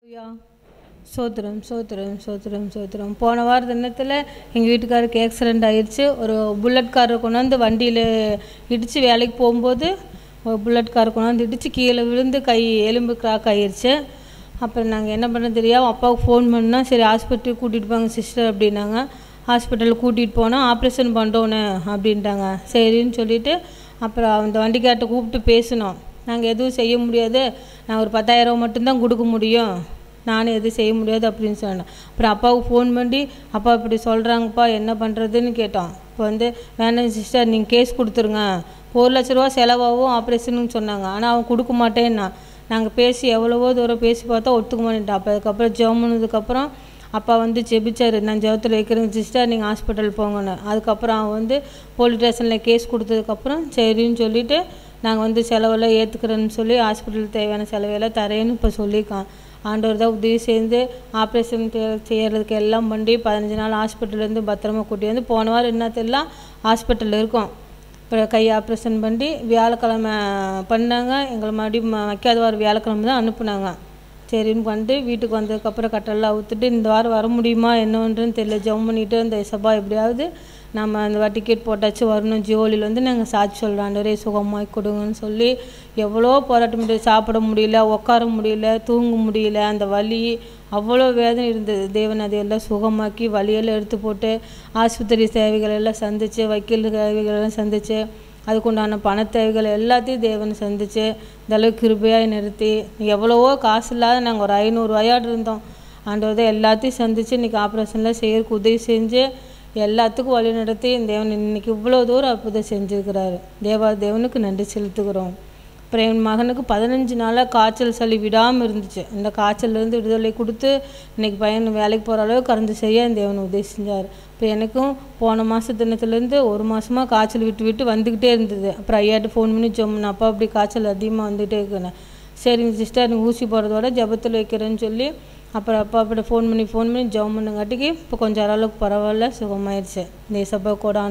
ஐயா சோத்திரம் சோத்திரம் சோத்திரம் சோத்திரம். போன வார தினத்தில் எங்கள் வீட்டுக்காருக்கு ஆக்சிடெண்ட் ஆயிடுச்சு. ஒரு புல்லட் காரை கொண்டாந்து வண்டியில் இடித்து வேலைக்கு போகும்போது ஒரு புல்லட் காரை கொண்டாந்து இடித்து கீழே விழுந்து கை எலும்பு கிராக் ஆயிடுச்சு. அப்புறம் நாங்கள் என்ன பண்ண தெரியாமல் அப்பாவுக்கு ஃபோன் பண்ணால் சரி ஹாஸ்பிட்டலுக்கு கூட்டிகிட்டு போங்க சிஸ்டர் அப்படின்னாங்க. ஹாஸ்பிட்டலுக்கு கூட்டிகிட்டு போனால் ஆப்ரேஷன் பண்ணுறோன்னு அப்படின்ட்டாங்க. சரின்னு சொல்லிவிட்டு அப்புறம் அந்த வண்டிக்கார்ட்ட கூப்பிட்டு பேசினோம். நாங்கள் எதுவும் செய்ய முடியாது, நான் ஒரு 10,000 மட்டும்தான் கொடுக்க முடியும், நானும் எதுவும் செய்ய முடியாது அப்படின்னு சொன்னேன். அப்புறம் அப்பாவுக்கு ஃபோன் பண்ணி அப்பா இப்படி சொல்கிறாங்கப்பா என்ன பண்ணுறதுன்னு கேட்டோம். இப்போ வேண்டாம் சிஸ்டர் நீங்கள் கேஸ் கொடுத்துருங்க, 1 லட்ச ரூபா செலவாகும் ஆப்ரேஷனுன்னு சொன்னாங்க. ஆனால் அவன் கொடுக்க மாட்டேன்னா நாங்கள் பேசி எவ்வளவோ தூரம் பேசி பார்த்தா ஒத்துக்க மாட்டேன்ட்டான். அப்போ அதுக்கப்புறம் ஜெபம் பண்ணதுக்கப்புறம் அப்பா ஜெபிச்சார், நான் ஜெபத்தில் வைக்கிறேங்க சிஸ்டர் நீங்கள் ஹாஸ்பிட்டல் போங்கன்னு. அதுக்கப்புறம் அவன் போலீஸ் ஸ்டேஷனில் கேஸ் கொடுத்ததுக்கப்புறம் சரின்னு சொல்லிவிட்டு நாங்கள் செலவெல்லாம் ஏற்றுக்கிறேன்னு சொல்லி ஹாஸ்பிட்டலுக்கு தேவையான செலவெல்லாம் தரேன்னு இப்போ சொல்லியிருக்கான். ஆண்டவர் தான் உதவி செய்து ஆப்ரேஷன் செய்கிறதுக்கு எல்லாம் பண்ணி 15 நாள் ஹாஸ்பிட்டல்லேருந்து பத்திரமா கூட்டி போன வாரம் என்னத்தெல்லாம் ஹாஸ்பிட்டலில் இருக்கோம். இப்போ கை ஆப்ரேஷன் பண்ணி வியாழக்கிழமை பண்ணாங்க. எங்களை மறுபடியும் வைக்காத வாரம் வியாழக்கிழமை தான் அனுப்புனாங்க. சரின்னு பண்ணிட்டு வீட்டுக்கு வந்ததுக்கப்புறம் கட்டெல்லாம் அவுத்துட்டு இந்த வாரம் வர முடியுமா என்னன்றன்னு தெரியல. ஜெபம் பண்ணிவிட்டு அந்த சபா எப்படியாவது நம்ம அந்த டிக்கெட் போட்டாச்சு வரணும். ஜியோலியில் நாங்கள் சாட்சி சொல்கிறோம், ஆண்டவரே சுகமாகி கொடுங்கன்னு சொல்லி எவ்வளோ போராட்டம் முடியல, சாப்பிட முடியல, உட்கார முடியல, தூங்க முடியல, அந்த வலி அவ்வளோ வேதனை இருந்தது. தேவன் அதையெல்லாம் சுகமாக்கி வலியெல்லாம் எடுத்து போட்டு ஆஸ்பத்திரி சேவைகள் எல்லாம் சந்தித்து, வக்கீல் சேவைகளெல்லாம் சந்தித்து, அதுக்குண்டான பண தேவைகள் எல்லாத்தையும் தேவன் சந்தித்து இந்த அளவுக்கு கிருபையாக நிறுத்தி எவ்வளவோ காசு இல்லாத நாங்கள் ஒரு 500 ரூபாயாடு இருந்தோம். ஆண்டவர் தான் எல்லாத்தையும் சந்தித்து இன்றைக்கி ஆப்ரேஷனில் செய்யறதுக்கு உதவி செஞ்சு எல்லாத்துக்கும் வழி நடத்தி தேவன் இன்றைக்கி இவ்வளோ தூரம் அற்புதம் செஞ்சுருக்கிறாரு. தேவனுக்கு நன்றி செலுத்துகிறோம். அப்புறம் என் மகனுக்கு 15 நாளாக காய்ச்சல் சளி விடாமல் இருந்துச்சு. இந்த காய்ச்சல்லேருந்து விடுதலை கொடுத்து இன்றைக்கி பையன் வேலைக்கு போகிற அளவுக்கு கறந்து செய்ய தேவன் உதவி செஞ்சார். இப்போ எனக்கும் போன மாத தினத்துலேருந்து 1 மாதமாக காய்ச்சல் விட்டு விட்டு வந்துக்கிட்டே இருந்தது. அப்புறம் ஐயாட்ட ஃபோன் பண்ணி சொன்னேன், அப்பா அப்படி காய்ச்சல் அதிகமாக வந்துகிட்டே இருக்குன்னு. சரிங்க சிஸ்டர் நீங்கள் ஊசி போடுறதோட ஜபத்தில் வைக்கிறேன்னு சொல்லி அப்புறம் அப்பா அப்படி ஃபோன் பண்ணி ஜெபம் பண்ணுங்காட்டிக்கு இப்போ கொஞ்சம் அளவுக்கு பரவாயில்ல, சுகமாயிடுச்சு. இந்த சபா கூட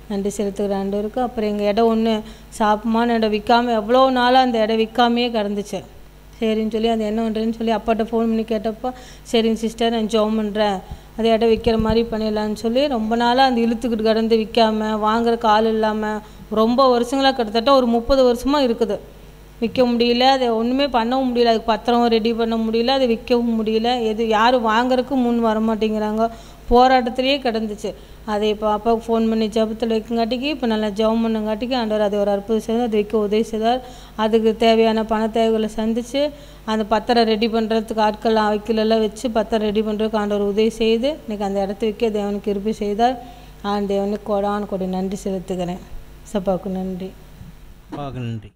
நன்றி செலுத்துகிற ஆண்டவருக்கு. அப்புறம் எங்கள் இடம் ஒன்று சாப்பமான இடம் விற்காமல் எவ்வளோ நாளாக அந்த இடம் விற்காமையே கிடந்துச்சு. சரின்னு சொல்லி அது என்ன பண்ணுறேன்னு சொல்லி அப்பாட்ட ஃபோன் பண்ணி கேட்டப்போ சரிங்க சிஸ்டர் நான் ஜெபம் பண்ணுறேன், அது இடம் விற்கிற மாதிரி பண்ணிடலான்னு சொல்லி ரொம்ப நாளாக அந்த இழுத்துக்கிட்டு கிடந்து விற்காமல் வாங்குறக்கு ஆள் இல்லாமல் ரொம்ப வருஷங்களாக கிட்டத்தட்ட ஒரு 30 வருஷமாக இருக்குது. விற்க முடியல, அதை ஒன்றுமே பண்ணவும் முடியல, அதுக்கு பத்திரம் ரெடி பண்ண முடியல, அதை விற்கவும் முடியல, யாரும் வாங்குறதுக்கு முன் வர மாட்டேங்கிறாங்க. போராட்டத்திலேயே கிடந்துச்சு. அதை இப்போ அப்பாவுக்கு ஃபோன் பண்ணி ஜபத்தில் வைக்கங்காட்டிக்கு இப்போ நல்லா ஜெபம் பண்ணுங்காட்டிக்கு ஆண்டவர் அதை ஒரு அற்புதம் செய்தார். அதை விற்க உதவி செய்தார். அதுக்கு தேவையான பண தேவைகளை சந்தித்து அந்த பத்திரம் ரெடி பண்ணுறதுக்கு ஆட்கள் வைக்கலெல்லாம் வச்சு பத்திரம் ரெடி பண்ணுறதுக்கு ஆண்டவர் உதவி செய்து இன்றைக்கி அந்த இடத்த விற்க தேவனுக்கு இருப்பி செய்தார். தேவனுக்கு கோடான கோடி நன்றி செலுத்துகிறேன். சப்பாவுக்கு நன்றி. நன்றி.